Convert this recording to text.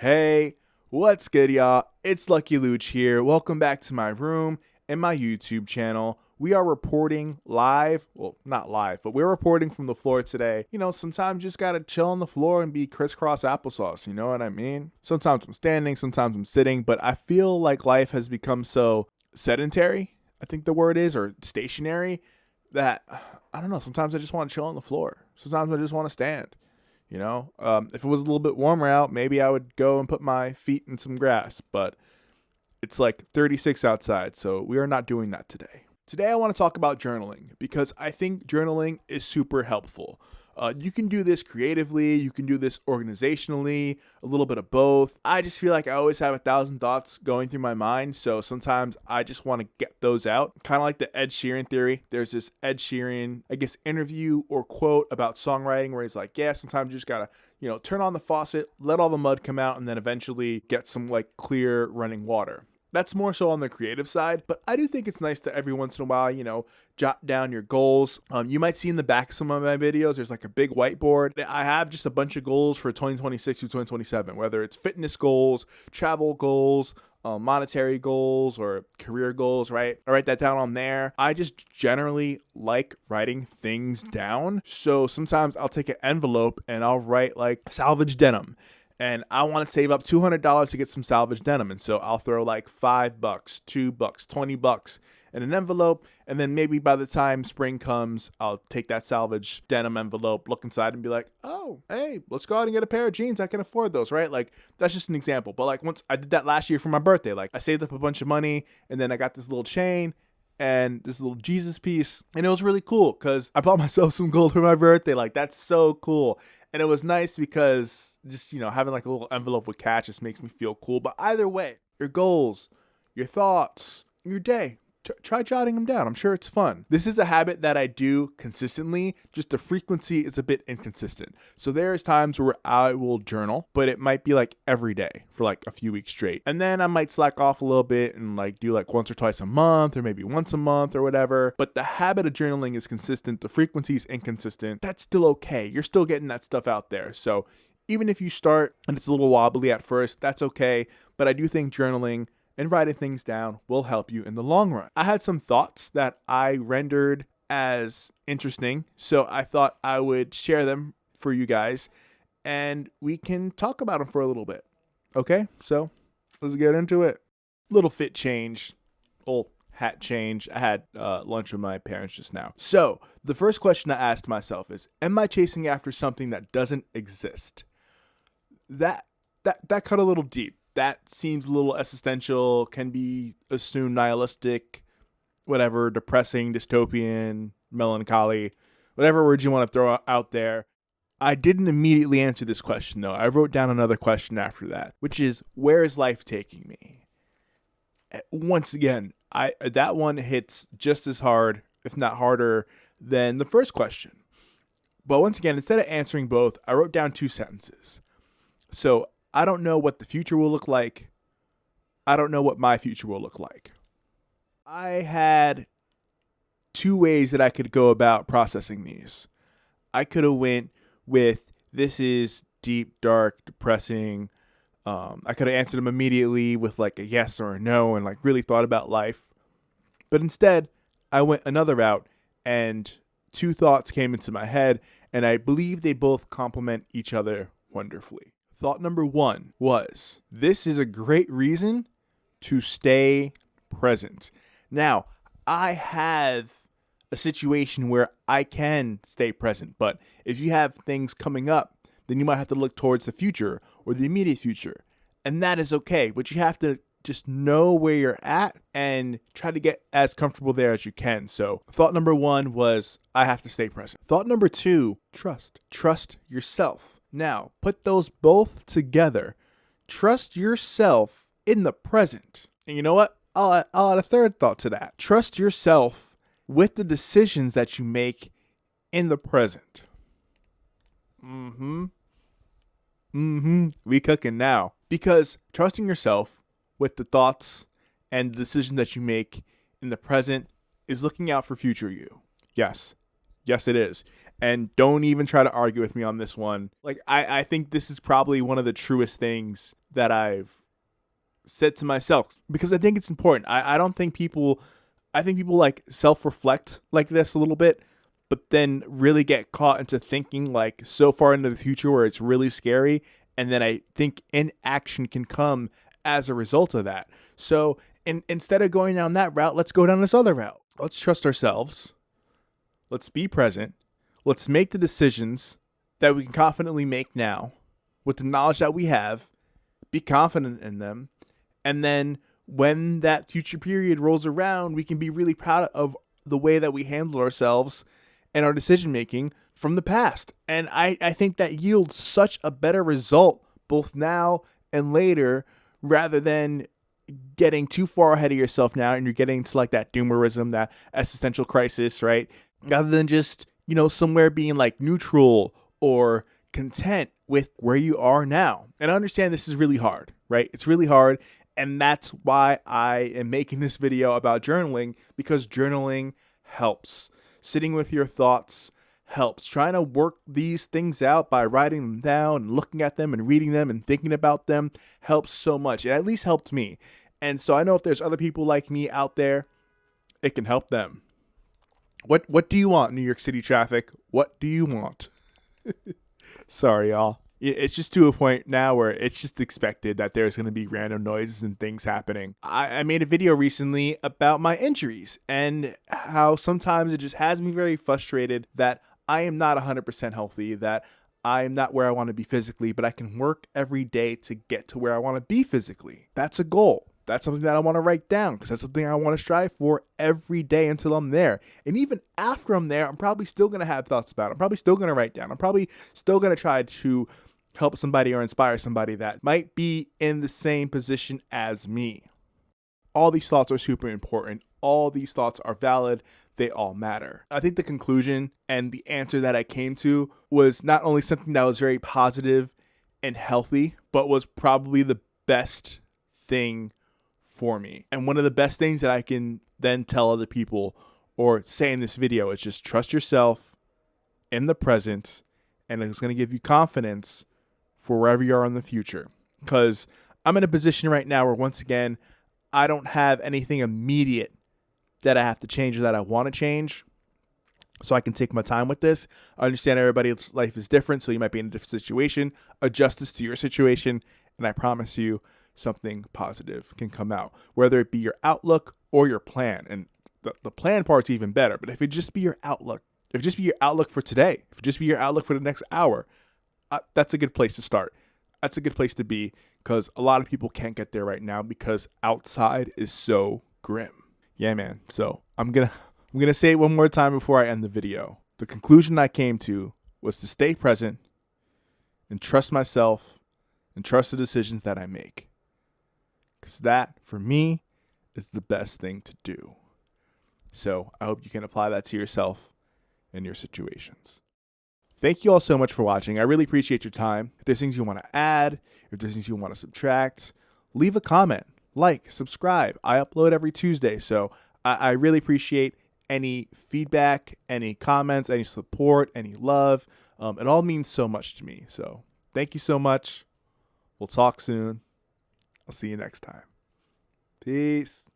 Hey, what's good, y'all? It's Lucky Luch here. Welcome back to my room and my YouTube channel. We are reporting live. Well, not live, but we're reporting from the floor today. You know, sometimes you just gotta chill on the floor and be crisscross applesauce. You know what I mean? Sometimes I'm standing, sometimes I'm sitting, but I feel like life has become so sedentary, I think the word is, or stationary, that I don't know. Sometimes I just want to chill on the floor. Sometimes I just want to stand. If it was a little bit warmer out, maybe I would go and put my feet in some grass, but it's like 36 outside, so we are not doing that today. Today, I want to talk about journaling because I think journaling is super helpful. You can do this creatively, you can do this organizationally, a little bit of both. I just feel like I always have 1,000 thoughts going through my mind, so sometimes I just want to get those out. Kind of like the Ed Sheeran theory. There's this Ed Sheeran, interview or quote about songwriting where he's like, yeah, sometimes you just gotta, turn on the faucet, let all the mud come out, and then eventually get some like clear running water. That's more so on the creative side, but I do think it's nice to every once in a while, jot down your goals. You might see in the back of some of my videos, there's like a big whiteboard. I have just a bunch of goals for 2026 to 2027, whether it's fitness goals, travel goals, monetary goals, or career goals, right? I write that down on there. I just generally like writing things down. So sometimes I'll take an envelope and I'll write like salvage denim. And I want to save up $200 to get some salvage denim. And so I'll throw like $5, $2, $20 in an envelope. And then maybe by the time spring comes, I'll take that salvage denim envelope, look inside and be like, oh, hey, let's go out and get a pair of jeans. I can afford those, right? Like, that's just an example. But like once I did that last year for my birthday, like I saved up a bunch of money and then I got this little chain and this little Jesus piece. And it was really cool because I bought myself some gold for my birthday. Like, that's so cool. And it was nice because just, having like a little envelope with cash just makes me feel cool. But either way, your goals, your thoughts, your day, try jotting them down. I'm sure it's fun. This is a habit that I do consistently, just the frequency is a bit inconsistent. So there's times where I will journal, but it might be like every day for like a few weeks straight. And then I might slack off a little bit and like do like once or twice a month or maybe once a month or whatever. But the habit of journaling is consistent. The frequency is inconsistent. That's still okay. You're still getting that stuff out there. So even if you start and it's a little wobbly at first, that's okay. But I do think journaling and writing things down will help you in the long run. I had some thoughts that I rendered as interesting, so I thought I would share them for you guys, and we can talk about them for a little bit. Okay, so let's get into it. Little fit change, old hat change. I had lunch with my parents just now. So the first question I asked myself is, am I chasing after something that doesn't exist? That cut a little deep. That seems a little existential, can be assumed nihilistic, whatever, depressing, dystopian, melancholy, whatever words you want to throw out there. I didn't immediately answer this question, though. I wrote down another question after that, which is, where is life taking me? Once again, that one hits just as hard, if not harder, than the first question. But once again, instead of answering both, I wrote down 2 sentences. So I don't know what the future will look like. I don't know what my future will look like. I had 2 ways that I could go about processing these. I could have went with, this is deep, dark, depressing. I could have answered them immediately with like a yes or a no and like really thought about life. But instead, I went another route and 2 thoughts came into my head, and I believe they both complement each other wonderfully. Thought number 1 was, this is a great reason to stay present. Now, I have a situation where I can stay present, but if you have things coming up, then you might have to look towards the future or the immediate future. And that is okay, but you have to just know where you're at and try to get as comfortable there as you can. So thought number 1 was, I have to stay present. Thought number 2, trust. Trust yourself. Now, put those both together. Trust yourself in the present. And you know what? I'll add a third thought to that. Trust yourself with the decisions that you make in the present. We cooking now. Because trusting yourself with the thoughts and the decisions that you make in the present is looking out for future you. Yes, Yes, it is. And don't even try to argue with me on this one. Like, I think this is probably one of the truest things that I've said to myself, because I think it's important. I don't think people, I think people like self-reflect like this a little bit, but then really get caught into thinking like so far into the future where it's really scary. And then I think inaction can come as a result of that. So instead of going down that route, let's go down this other route. Let's trust ourselves. Let's be present. Let's make the decisions that we can confidently make now with the knowledge that we have, be confident in them. And then when that future period rolls around, we can be really proud of the way that we handled ourselves and our decision making from the past. And I think that yields such a better result both now and later, rather than getting too far ahead of yourself now and you're getting to like that doomerism, that existential crisis, right? Rather than just, somewhere being like neutral or content with where you are now. And I understand this is really hard, right? It's really hard. And that's why I am making this video about journaling, because journaling helps. Sitting with your thoughts helps. Trying to work these things out by writing them down and looking at them and reading them and thinking about them helps so much. It at least helped me. And so I know if there's other people like me out there, it can help them. What do you want, New York City traffic? What do you want? Sorry, y'all. It's just to a point now where it's just expected that there's going to be random noises and things happening. I made a video recently about my injuries and how sometimes it just has me very frustrated that I am not 100% healthy, that I am not where I want to be physically, but I can work every day to get to where I want to be physically. That's a goal. That's something that I want to write down, because that's something I want to strive for every day until I'm there. And even after I'm there, I'm probably still going to have thoughts about it. I'm probably still going to write down. I'm probably still going to try to help somebody or inspire somebody that might be in the same position as me. All these thoughts are super important. All these thoughts are valid. They all matter. I think the conclusion and the answer that I came to was not only something that was very positive and healthy, but was probably the best thing for me. And one of the best things that I can then tell other people or say in this video is just trust yourself in the present, and it's going to give you confidence for wherever you are in the future. Because I'm in a position right now where, once again, I don't have anything immediate that I have to change or that I want to change. So I can take my time with this. I understand everybody's life is different, so you might be in a different situation. Adjust this to your situation, and I promise you something positive can come out, whether it be your outlook or your plan. And the plan part's even better. But if it just be your outlook, if it just be your outlook for today, if it just be your outlook for the next hour, that's a good place to start. That's a good place to be, because a lot of people can't get there right now because outside is so grim. Yeah, man. So I'm gonna say it one more time before I end the video. The conclusion I came to was to stay present and trust myself and trust the decisions that I make. Because that, for me, is the best thing to do. So I hope you can apply that to yourself and your situations. Thank you all so much for watching. I really appreciate your time. If there's things you want to add, if there's things you want to subtract, leave a comment, like, subscribe. I upload every Tuesday, so I really appreciate any feedback, any comments, any support, any love. It all means so much to me. So thank you so much. We'll talk soon. I'll see you next time. Peace.